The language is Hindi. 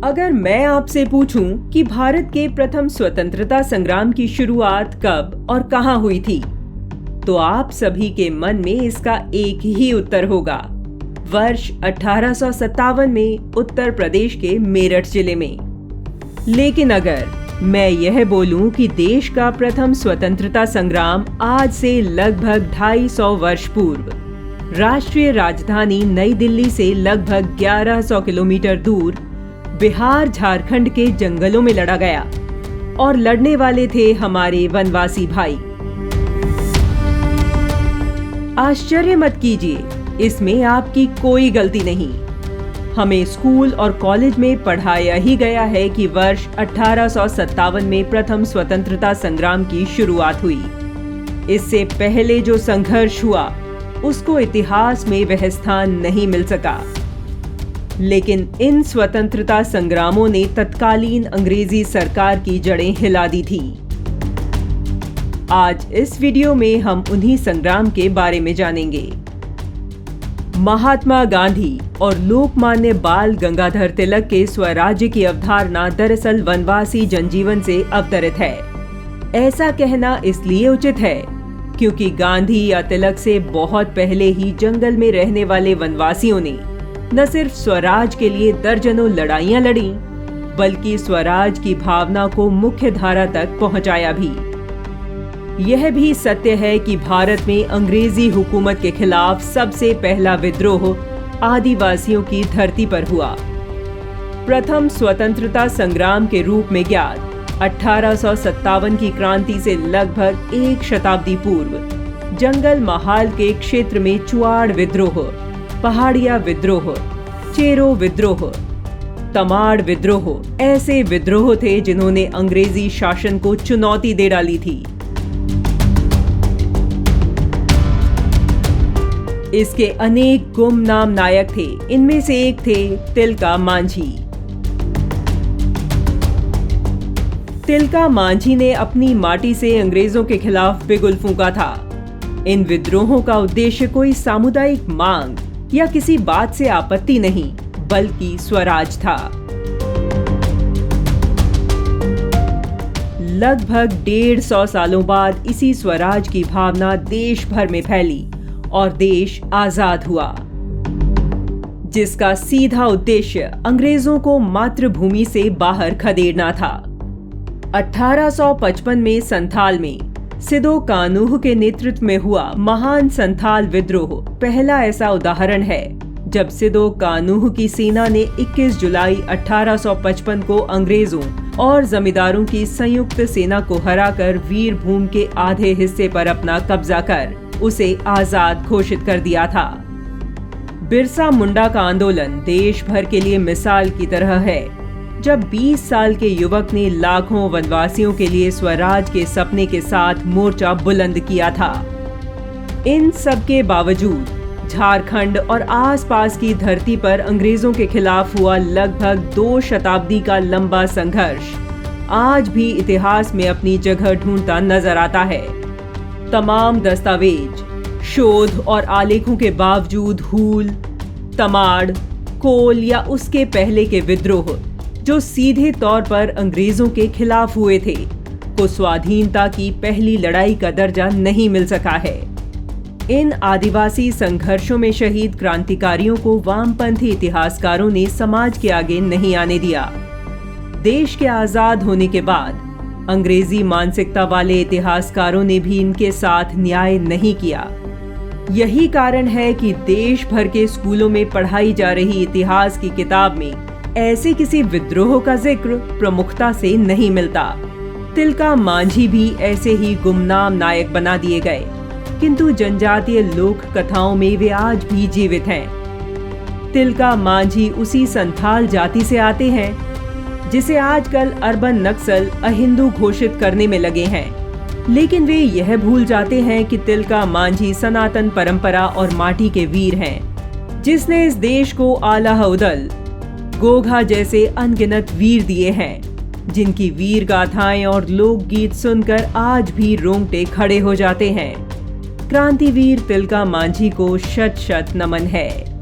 अगर मैं आपसे पूछूं कि भारत के प्रथम स्वतंत्रता संग्राम की शुरुआत कब और कहां हुई थी, तो आप सभी के मन में इसका एक ही उत्तर होगा, वर्ष 1857 में उत्तर प्रदेश के मेरठ जिले में। लेकिन अगर मैं यह बोलूं कि देश का प्रथम स्वतंत्रता संग्राम आज से लगभग 250 वर्ष पूर्व राष्ट्रीय राजधानी नई दिल्ली से लगभग 1100 किलोमीटर दूर बिहार झारखंड के जंगलों में लड़ा गया और लड़ने वाले थे हमारे वनवासी भाई। आश्चर्य मत कीजिए, इसमें आपकी कोई गलती नहीं। हमें स्कूल और कॉलेज में पढ़ाया ही गया है कि वर्ष 1857 में प्रथम स्वतंत्रता संग्राम की शुरुआत हुई। इससे पहले जो संघर्ष हुआ उसको इतिहास में वह स्थान नहीं मिल सका। लेकिन इन स्वतंत्रता संग्रामों ने तत्कालीन अंग्रेजी सरकार की जड़ें हिला दी थी। आज इस वीडियो में हम उन्हीं संग्राम के बारे में जानेंगे। महात्मा गांधी और लोकमान्य बाल गंगाधर तिलक के स्वराज्य की अवधारणा दरअसल वनवासी जनजीवन से अवतरित है। ऐसा कहना इसलिए उचित है क्योंकि गांधी या तिलक से बहुत पहले ही जंगल में रहने वाले वनवासियों ने न सिर्फ स्वराज के लिए दर्जनों लड़ाइयां लड़ी, बल्कि स्वराज की भावना को मुख्य धारा तक पहुंचाया भी। यह भी सत्य है कि भारत में अंग्रेजी हुकूमत के खिलाफ सबसे पहला विद्रोह आदिवासियों की धरती पर हुआ। प्रथम स्वतंत्रता संग्राम के रूप में ज्ञात 1857 की क्रांति से लगभग एक शताब्दी पूर्व जंगल महाल के क्षेत्र में चुआड़ विद्रोह, पहाड़िया विद्रोह, चेरो विद्रोह, तमाड़ विद्रोह ऐसे विद्रोह थे जिन्होंने अंग्रेजी शासन को चुनौती दे डाली थी। इसके अनेक गुमनाम नायक थे। इनमें से एक थे तिलका मांझी। तिलका मांझी ने अपनी माटी से अंग्रेजों के खिलाफ बिगुल फूंका था। इन विद्रोहों का उद्देश्य कोई सामुदायिक मांग या किसी बात से आपत्ति नहीं, बल्कि स्वराज था। लगभग 150 सालों बाद इसी स्वराज की भावना देश भर में फैली और देश आजाद हुआ, जिसका सीधा उद्देश्य अंग्रेजों को मातृभूमि से बाहर खदेड़ना था। 1855 में संथाल में सिदो कान्हू के नेतृत्व में हुआ महान संथाल विद्रोह पहला ऐसा उदाहरण है जब सिदो कान्हू की सेना ने 21 जुलाई 1855 को अंग्रेजों और जमींदारों की संयुक्त सेना को हराकर वीरभूम के आधे हिस्से पर अपना कब्जा कर उसे आजाद घोषित कर दिया था। बिरसा मुंडा का आंदोलन देश भर के लिए मिसाल की तरह है, जब 20 साल के युवक ने लाखों वनवासियों के लिए स्वराज के सपने के साथ मोर्चा बुलंद किया था। इन सब के बावजूद झारखंड और आसपास की धरती पर अंग्रेजों के खिलाफ हुआ लगभग 2 शताब्दी का लंबा संघर्ष आज भी इतिहास में अपनी जगह ढूंढता नजर आता है। तमाम दस्तावेज, शोध और आलेखों के बावजूद हूल, तमाड़, कोल या उसके पहले के विद्रोह जो सीधे तौर पर अंग्रेजों के खिलाफ हुए थे, को स्वाधीनता की पहली लड़ाई का दर्जा नहीं मिल सका है। इन आदिवासी संघर्षों में शहीद क्रांतिकारियों को वामपंथी इतिहासकारों ने समाज के आगे नहीं आने दिया। देश के आजाद होने के बाद अंग्रेजी मानसिकता वाले इतिहासकारों ने भी इनके साथ न्याय नहीं किया। यही कारण है कि देश भर के स्कूलों में पढ़ाई जा रही इतिहास की किताब में ऐसे किसी विद्रोह का जिक्र प्रमुखता से नहीं मिलता। तिलका मांझी भी ऐसे ही गुमनाम नायक बना दिए गए, किंतु जनजातीय लोक कथाओं में वे आज भी जीवित हैं। तिलका मांझी उसी संथाल जाति से आते हैं जिसे आजकल अर्बन नक्सल अहिंदू घोषित करने में लगे हैं, लेकिन वे यह भूल जाते हैं कि तिलका मांझी सनातन परंपरा और माटी के वीर हैं, जिसने इस देश को आला उदल, गोघा जैसे अनगिनत वीर दिए हैं, जिनकी वीर गाथाएं और लोकगीत सुनकर आज भी रोंगटे खड़े हो जाते हैं। क्रांतिवीर तिलका मांझी को शत शत नमन है।